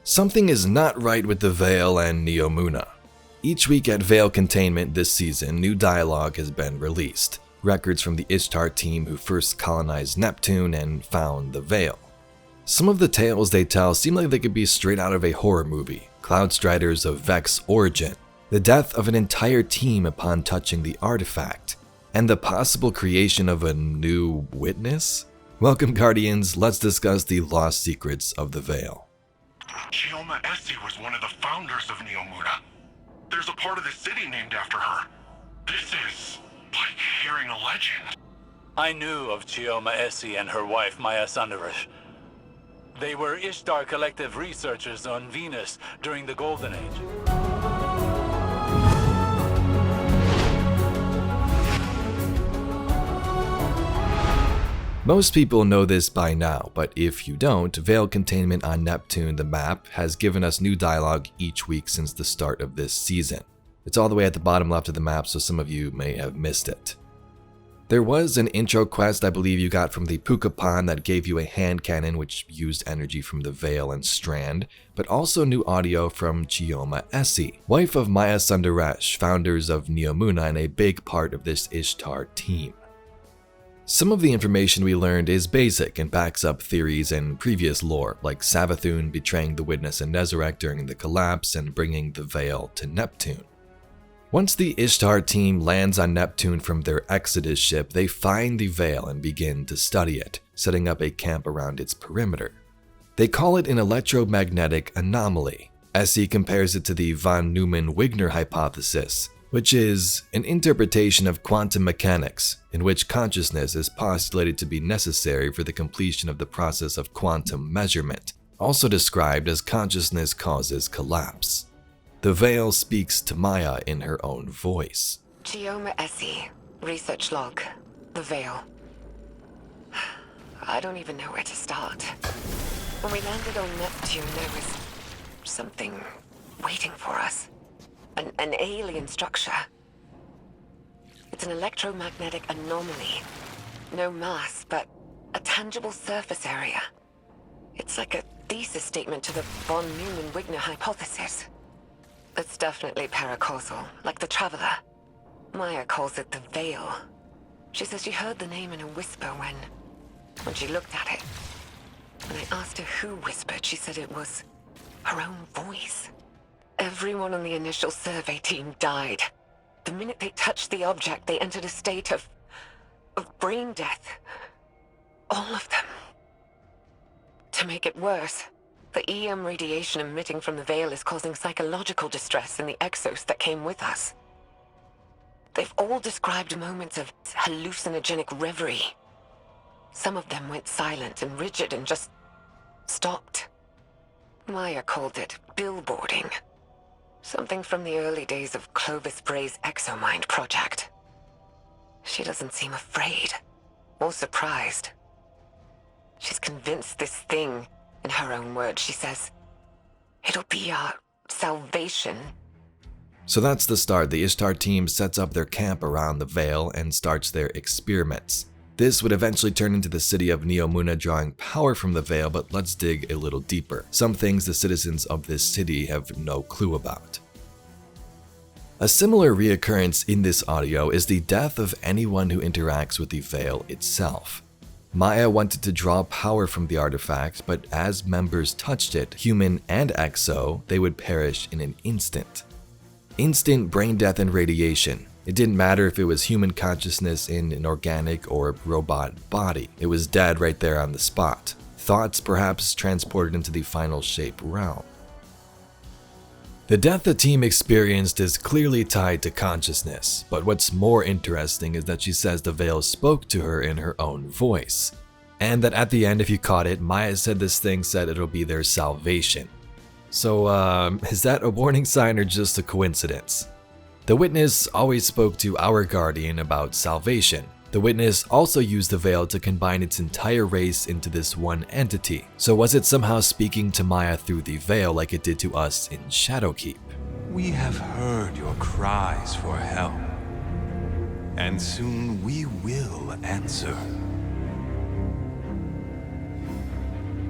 Something is not right with the Veil and Neomuna. Each week at Veil Containment this season, new dialogue has been released. Records from the Ishtar team who first colonized Neptune and found the Veil. Some of the tales they tell seem like they could be straight out of a horror movie, Striders of Vex Origin, the death of an entire team upon touching the artifact, and the possible creation of a new witness? Welcome Guardians, let's discuss the lost secrets of the Veil. Chioma Essie was one of the founders of Neomuna. There's a part of the city named after her. This is like hearing a legend. I knew of Chioma Essie and her wife Maya Sandarish. They were Ishtar Collective researchers on Venus during the Golden Age. Most people know this by now, but if you don't, Veil Containment on Neptune, the map, has given us new dialogue each week since the start of this season. It's all the way at the bottom left of the map, so some of you may have missed it. There was an intro quest I believe you got from the Puka Pond that gave you a hand cannon which used energy from the Veil and Strand, but also new audio from Chioma Essie, wife of Maya Sandarish, founders of Neomuna and a big part of this Ishtar team. Some of the information we learned is basic and backs up theories and previous lore, like Savathun betraying the Witness and Nezarec during the collapse and bringing the Veil to Neptune. Once the Ishtar team lands on Neptune from their Exodus ship, they find the Veil and begin to study it, setting up a camp around its perimeter. They call it an electromagnetic anomaly. Essie compares it to the von Neumann-Wigner hypothesis, which is an interpretation of quantum mechanics in which consciousness is postulated to be necessary for the completion of the process of quantum measurement, also described as consciousness causes collapse. The Veil speaks to Maya in her own voice. Chioma Essie, research log, the Veil. I don't even know where to start. When we landed on Neptune, there was something waiting for us. An alien structure. It's an electromagnetic anomaly. No mass, but a tangible surface area. It's like a thesis statement to the von Neumann-Wigner hypothesis. It's definitely paracausal, like the Traveler. Maya calls it the Veil. She says she heard the name in a whisper when she looked at it. When I asked her who whispered, she said it was her own voice. Everyone on the initial survey team died. The minute they touched the object, they entered a state of brain death. All of them. To make it worse, the EM radiation emitting from the Veil is causing psychological distress in the exos that came with us. They've all described moments of hallucinogenic reverie. Some of them went silent and rigid and just stopped. Maya called it billboarding. Something from the early days of Clovis Bray's Exomind project. She doesn't seem afraid or surprised. She's convinced this thing, in her own words, she says, it'll be our salvation. So that's the start. The Ishtar team sets up their camp around the Veil and starts their experiments. This would eventually turn into the city of Neomuna drawing power from the Veil, but let's dig a little deeper. Some things the citizens of this city have no clue about. A similar reoccurrence in this audio is the death of anyone who interacts with the Veil itself. Maya wanted to draw power from the artifact, but as members touched it, human and exo, they would perish in an instant. Instant brain death and radiation. It didn't matter if it was human consciousness in an organic or robot body. It was dead right there on the spot. Thoughts perhaps transported into the final shape realm. The death the team experienced is clearly tied to consciousness, but what's more interesting is that she says the Veil spoke to her in her own voice. And that at the end, if you caught it, Maya said this thing said it'll be their salvation. So, is that a warning sign or just a coincidence? The Witness always spoke to our Guardian about salvation. The Witness also used the Veil to combine its entire race into this one entity. So was it somehow speaking to Maya through the Veil like it did to us in Shadowkeep? We have heard your cries for help, and soon we will answer.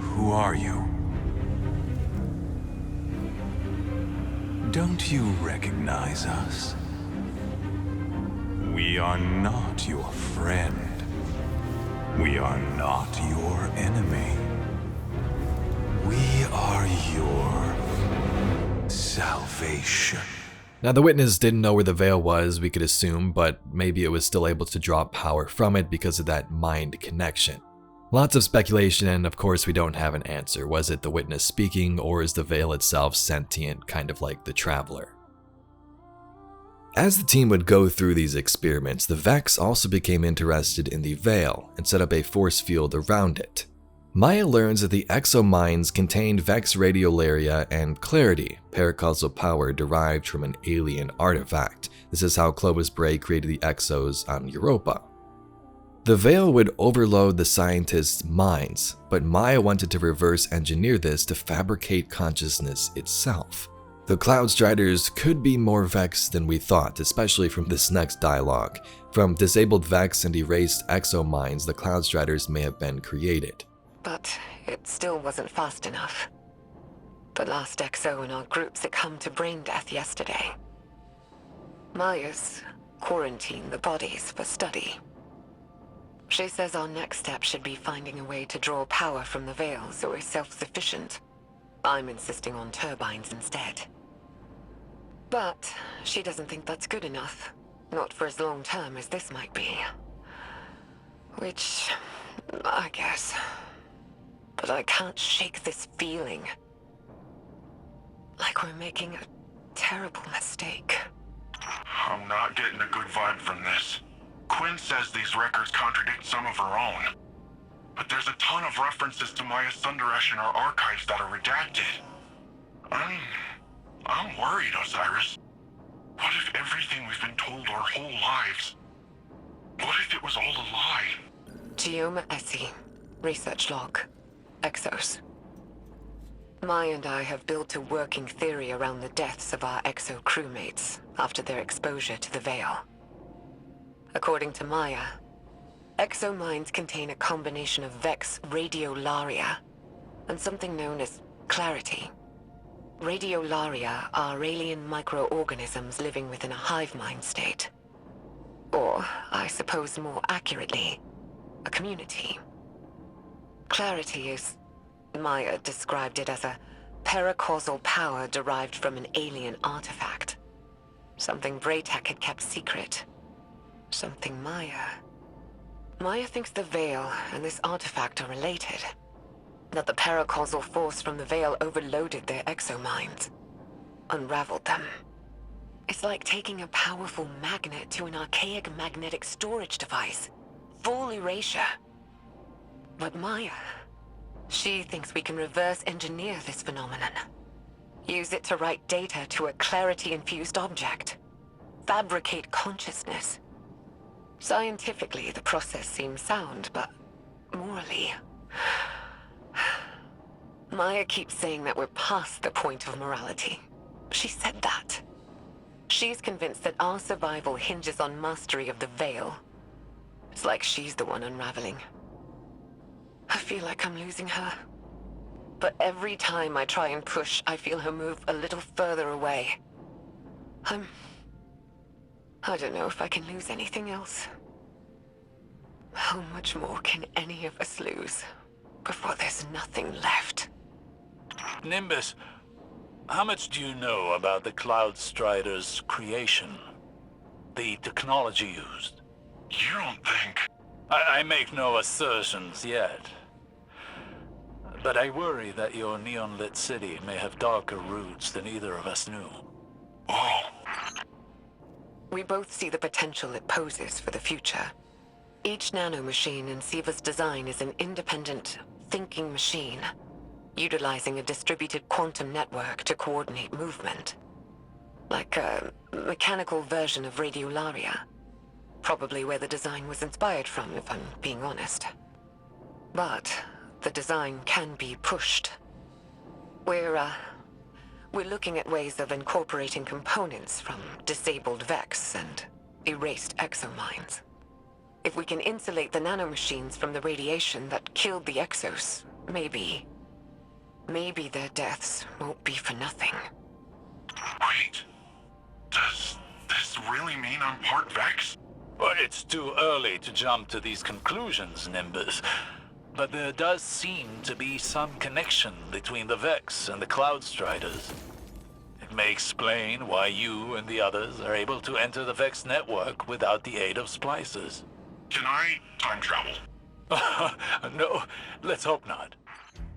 Who are you? Don't you recognize us? We are not your friend. We are not your enemy. We are your salvation. Now, the witness didn't know where the Veil was, we could assume, but maybe it was still able to draw power from it because of that mind connection. Lots of speculation, and of course we don't have an answer. Was it the witness speaking, or is the Veil itself sentient, kind of like the Traveler? As the team would go through these experiments, the Vex also became interested in the Veil and set up a force field around it. Maya learns that the exomines contained Vex radiolaria and clarity, paracausal power derived from an alien artifact. This is how Clovis Bray created the exos on Europa. The Veil would overload the scientists' minds, but Maya wanted to reverse engineer this to fabricate consciousness itself. The Cloud Striders could be more Vex than we thought, especially from this next dialogue. From disabled Vex and erased exominds, the Cloud Striders may have been created. But it still wasn't fast enough. The last exo in our group succumbed to brain death yesterday. Maya's quarantined the bodies for study. She says our next step should be finding a way to draw power from the Veil so we're self-sufficient. I'm insisting on turbines instead. But she doesn't think that's good enough. Not for as long term as this might be. Which, I guess. But I can't shake this feeling. Like we're making a terrible mistake. I'm not getting a good vibe from this. Quinn says these records contradict some of her own. But there's a ton of references to Maya Sundaresh in our archives that are redacted. I'm worried, Osiris. What if everything we've been told our whole lives? What if it was all a lie? Geoma Essie, research log, exos. Maya and I have built a working theory around the deaths of our exo crewmates after their exposure to the Veil. According to Maya, exominds contain a combination of Vex radiolaria and something known as clarity. Radiolaria are alien microorganisms living within a hive mind state. Or, I suppose more accurately, a community. Clarity is, Maya described it as a paracausal power derived from an alien artifact. Something Braytech had kept secret. Something Maya thinks the Veil and this artifact are related. That the paracausal force from the Veil overloaded their exominds. Unraveled them. It's like taking a powerful magnet to an archaic magnetic storage device. Full erasure. But Maya, she thinks we can reverse engineer this phenomenon. Use it to write data to a clarity-infused object. Fabricate consciousness. Scientifically, the process seems sound, but morally... Maya keeps saying that we're past the point of morality. She said that. She's convinced that our survival hinges on mastery of the Veil. It's like she's the one unraveling. I feel like I'm losing her. But every time I try and push, I feel her move a little further away. I don't know if I can lose anything else. How much more can any of us lose before there's nothing left? Nimbus, how much do you know about the Cloud Striders' creation? The technology used? You don't think... I make no assertions yet. But I worry that your neon-lit city may have darker roots than either of us knew. Oh. We both see the potential it poses for the future. Each nanomachine in Siva's design is an independent, thinking machine, utilizing a distributed quantum network to coordinate movement. Like a mechanical version of Radiolaria. Probably where the design was inspired from, if I'm being honest. But the design can be pushed. We're looking at ways of incorporating components from disabled Vex and erased exominds. If we can insulate the nanomachines from the radiation that killed the exos, maybe their deaths won't be for nothing. Wait, really mean I'm part Vex? Well, it's too early to jump to these conclusions, Nimbus. But there does seem to be some connection between the Vex and the Cloud Striders. It may explain why you and the others are able to enter the Vex network without the aid of splicers. Can I time travel? No, let's hope not.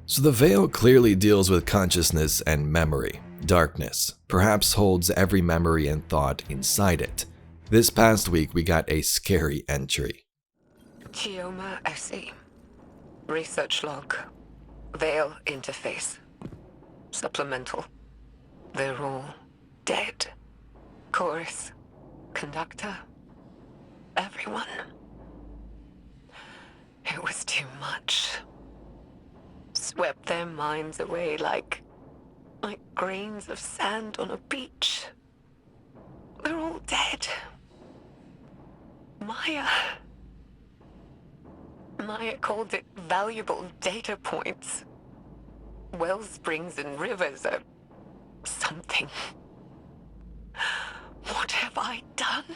So the Veil clearly deals with consciousness and memory. Darkness perhaps holds every memory and thought inside it. This past week we got a scary entry. Chioma SE. Research log. Veil interface. Supplemental. They're all dead. Chorus. Conductor. Everyone. It was too much. Swept their minds away like grains of sand on a beach. They're all dead. Maya called it valuable data points. Wellsprings and rivers are something. What have I done?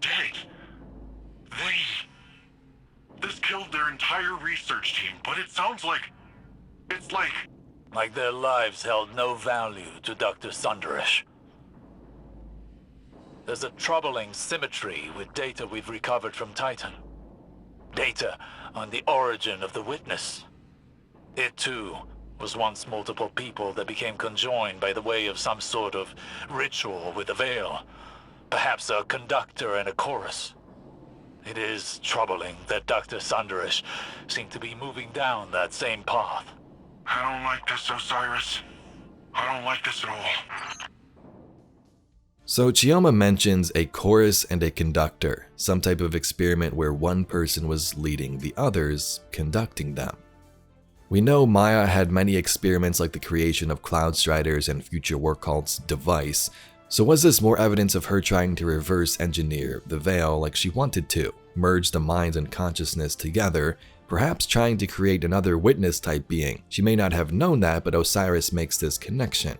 Dead. This killed their entire research team, but it sounds like... It's like their lives held no value to Dr. Sunderish. There's a troubling symmetry with data we've recovered from Titan. Data on the origin of the witness. It too was once multiple people that became conjoined by the way of some sort of ritual with the Veil. Perhaps a conductor and a chorus. It is troubling that Dr. Sunderish seemed to be moving down that same path. I don't like this, Osiris. I don't like this at all. So Chioma mentions a chorus and a conductor, some type of experiment where one person was leading the others, conducting them. We know Maya had many experiments like the creation of Cloud Striders and future war cult's device, so was this more evidence of her trying to reverse engineer the Veil like she wanted to, merge the minds and consciousness together, perhaps trying to create another witness type being? She may not have known that, but Osiris makes this connection.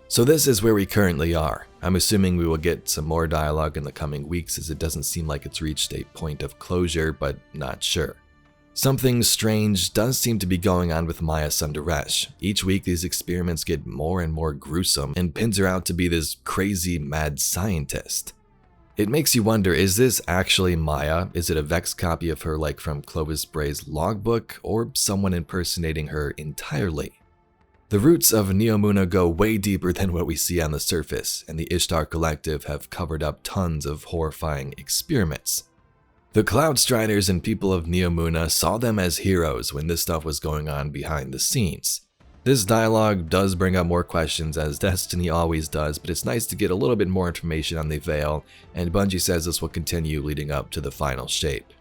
So this is where we currently are. I'm assuming we will get some more dialogue in the coming weeks as it doesn't seem like it's reached a point of closure, but not sure. Something strange does seem to be going on with Maya Sunderish. Each week these experiments get more and more gruesome and pins her out to be this crazy mad scientist. It makes you wonder, is this actually Maya? Is it a Vex copy of her like from Clovis Bray's logbook, or someone impersonating her entirely? The roots of Neomuna go way deeper than what we see on the surface, and the Ishtar Collective have covered up tons of horrifying experiments. The Cloud Striders and people of Neomuna saw them as heroes when this stuff was going on behind the scenes. This dialogue does bring up more questions, as Destiny always does, but it's nice to get a little bit more information on the Veil, and Bungie says this will continue leading up to the final shape.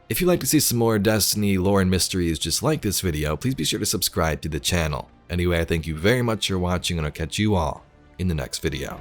If you'd like to see some more Destiny lore and mysteries just like this video, please be sure to subscribe to the channel. Anyway, I thank you very much for watching, and I'll catch you all in the next video.